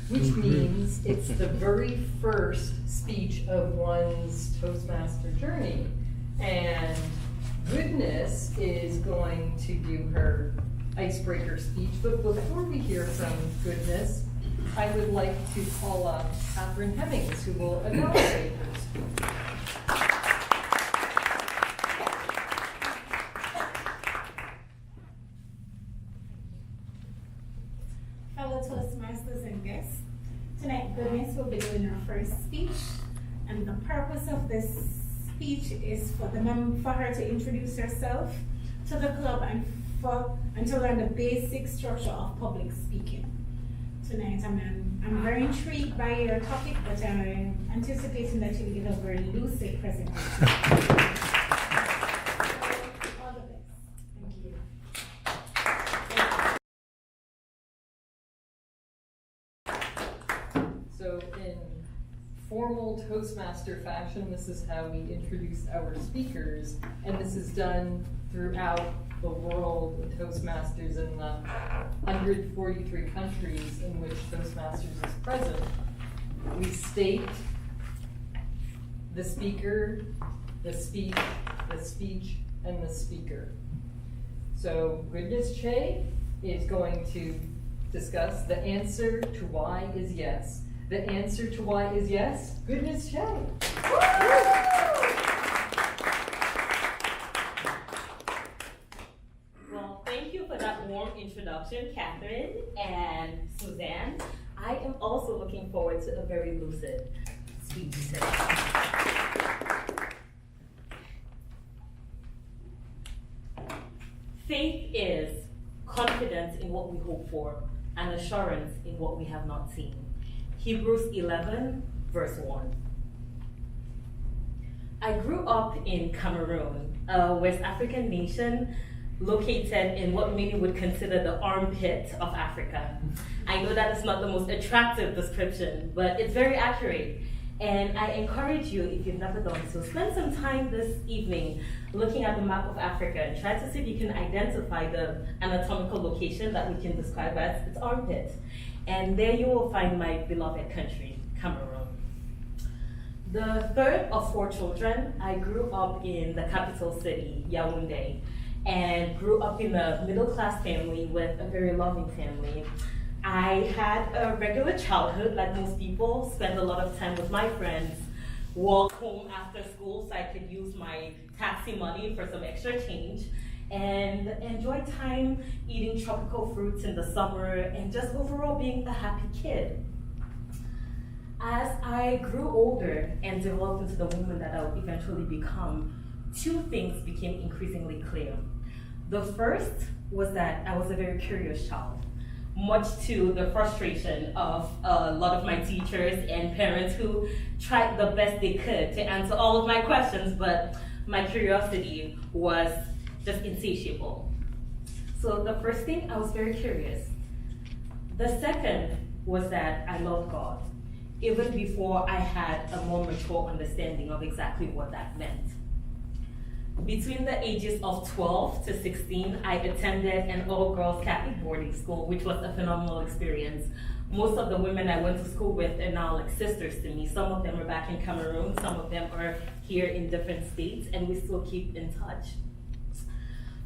which means it's the very first speech of one's Toastmaster journey. And Goodness is going to do her icebreaker speech. But before we hear from Goodness, I would like to call up Catherine Hemmings, who will inaugurate her speech. Fellow Toastmasters and guests, tonight Goodness will be doing her first speech, and the purpose of this speech is for her to introduce herself to the club and to learn the basic structure of public speaking. Tonight I'm very intrigued by your topic, but I'm anticipating that you'll give a very lucid presentation. All the best. Thank you. So in formal Toastmaster fashion, this is how we introduce our speakers, and this is done throughout the world with Toastmasters in the 143 countries in which Toastmasters is present. We state the speaker, the speech, the speech, and the speaker. So Goodness Che is going to discuss the answer to why is yes. The answer to why is yes, Goodness Che. Well, thank you for that warm introduction, Catherine and Suzanne. I am also looking forward to a very lucid speech today. Faith is confidence in what we hope for and assurance in what we have not seen. Hebrews 11, verse 1. I grew up in Cameroon, a West African nation located in what many would consider the armpit of Africa. I know that is not the most attractive description, but it's very accurate. And I encourage you, if you've never done so, spend some time this evening looking at the map of Africa and try to see if you can identify the anatomical location that we can describe as its armpit. And there you will find my beloved country, Cameroon. The third of 4 children, I grew up in the capital city, Yaoundé, and grew up in a middle-class family with a very loving family. I had a regular childhood like most people, spent a lot of time with my friends, walked home after school so I could use my taxi money for some extra change, and enjoyed time eating tropical fruits in the summer and just overall being a happy kid. As I grew older and developed into the woman that I would eventually become, 2 things became increasingly clear. The first was that I was a very curious child, much to the frustration of a lot of my teachers and parents who tried the best they could to answer all of my questions, but my curiosity was just insatiable. So the first thing, I was very curious. The second was that I loved God, even before I had a more mature understanding of exactly what that meant. Between the ages of 12 to 16, I attended an all-girls Catholic boarding school, which was a phenomenal experience. Most of the women I went to school with are now like sisters to me. Some of them are back in Cameroon, some of them are here in different states, and we still keep in touch.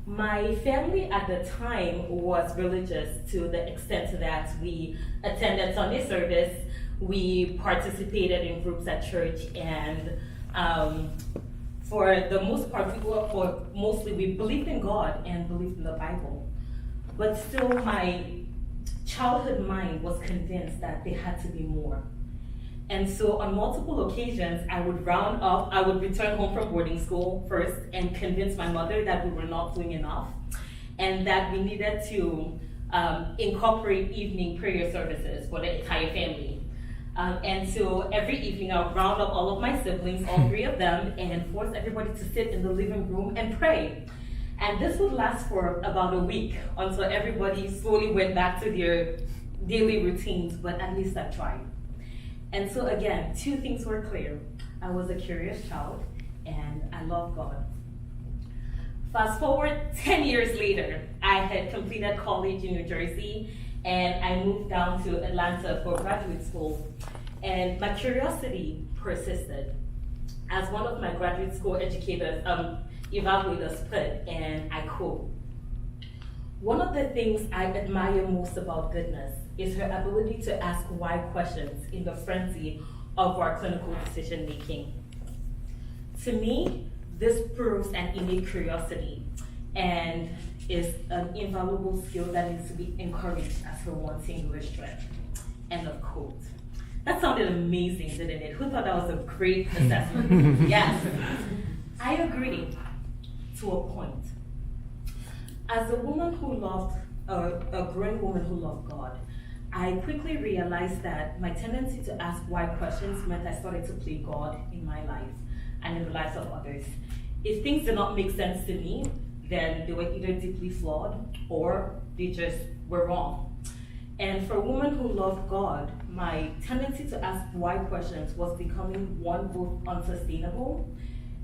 My family at the time was religious to the extent that we attended Sunday service, we participated in groups at church, and for the most part, we believed in God and believed in the Bible. But still, my childhood mind was convinced that there had to be more. And so on multiple occasions, I would return home from boarding school first and convince my mother that we were not doing enough and that we needed to incorporate evening prayer services for the entire family. And so every evening I would round up all of my siblings, all 3 of them, and force everybody to sit in the living room and pray. And this would last for about a week until everybody slowly went back to their daily routines, but at least I tried. And so again, 2 things were clear. I was a curious child and I loved God. Fast forward 10 years later, I had completed college in New Jersey and I moved down to Atlanta for graduate school. And my curiosity persisted. As one of my graduate school educators, evaluators put, and I quote, "One of the things I admire most about goodness is her ability to ask why questions in the frenzy of our clinical decision making. To me, this proves an innate curiosity and is an invaluable skill that needs to be encouraged as her one singular strength." End of quote. That sounded amazing, didn't it? Who thought that was a great assessment? Yes, I agree to a point. As a woman who loved, a growing woman who loved God, I quickly realized that my tendency to ask why questions meant I started to play God in my life and in the lives of others. If things did not make sense to me, then they were either deeply flawed or they just were wrong. And for a woman who loved God, my tendency to ask why questions was becoming one both unsustainable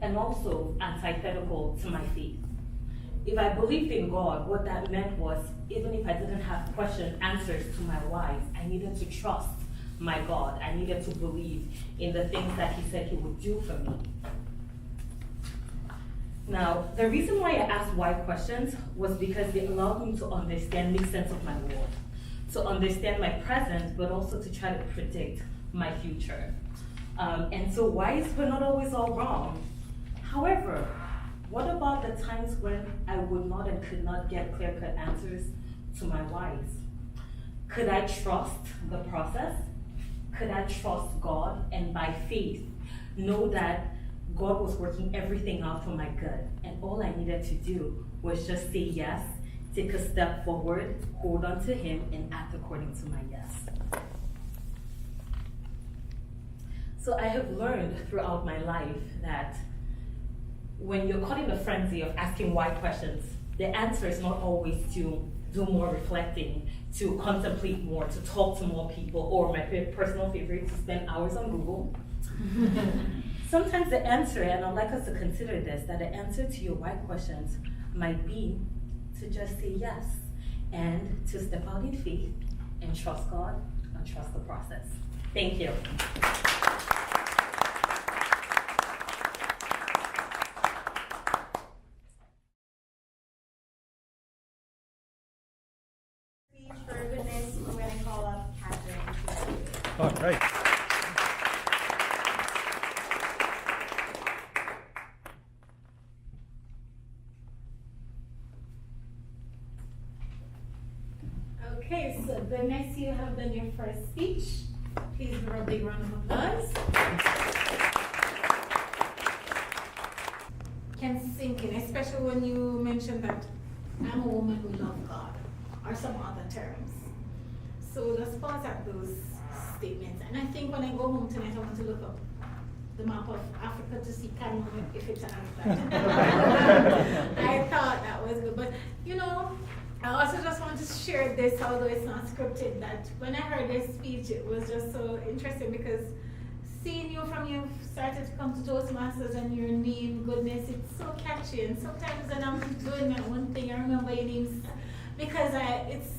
and also antithetical to my faith. If I believed in God, what that meant was, even if I didn't have answers to my whys, I needed to trust my God. I needed to believe in the things that He said He would do for me. Now, the reason why I asked why questions was because they allowed me to make sense of my world, to understand my present, but also to try to predict my future. And so whys were not always all wrong. However, what about the times when I would not and could not get clear-cut answers to my whys? Could I trust the process? Could I trust God and by faith know that God was working everything out for my good, and all I needed to do was just say yes, take a step forward, hold on to Him, and act according to my yes? So I have learned throughout my life that when you're caught in the frenzy of asking why questions, the answer is not always to do more reflecting, to contemplate more, to talk to more people, or my personal favorite, to spend hours on Google. Sometimes the answer, and I'd like us to consider this, that the answer to your why questions might be to just say yes and to step out in faith and trust God and trust the process. Thank you. For goodness, we're going to call up Catherine. All right. Okay, so goodness, you have done your first speech. Please give her a big round of applause. Can sink in, especially when you mentioned that I'm a woman who loves God, or some other terms. So let's pause at those statements. And I think when I go home tonight, I want to look up the map of Africa to see Cameroon if it's an island. I thought that was good, but you know, I also just want to share this, although it's not scripted, that when I heard this speech, it was just so interesting because seeing you from you started to come to Toastmasters and your name, goodness, it's so catchy. And sometimes when I'm doing my own thing, I remember your names because it's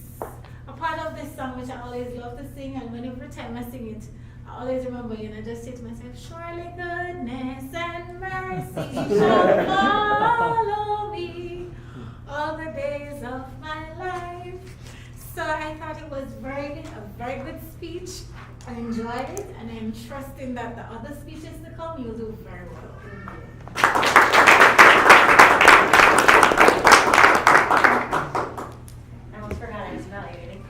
a part of this song which I always love to sing, and whenever time I sing it, I always remember you, and I just say to myself, surely goodness and mercy shall follow me all the days of my life. So I thought it was a very good speech. I enjoyed it, and I'm trusting that the other speeches to come, you'll do very well. I almost forgot I was evaluating.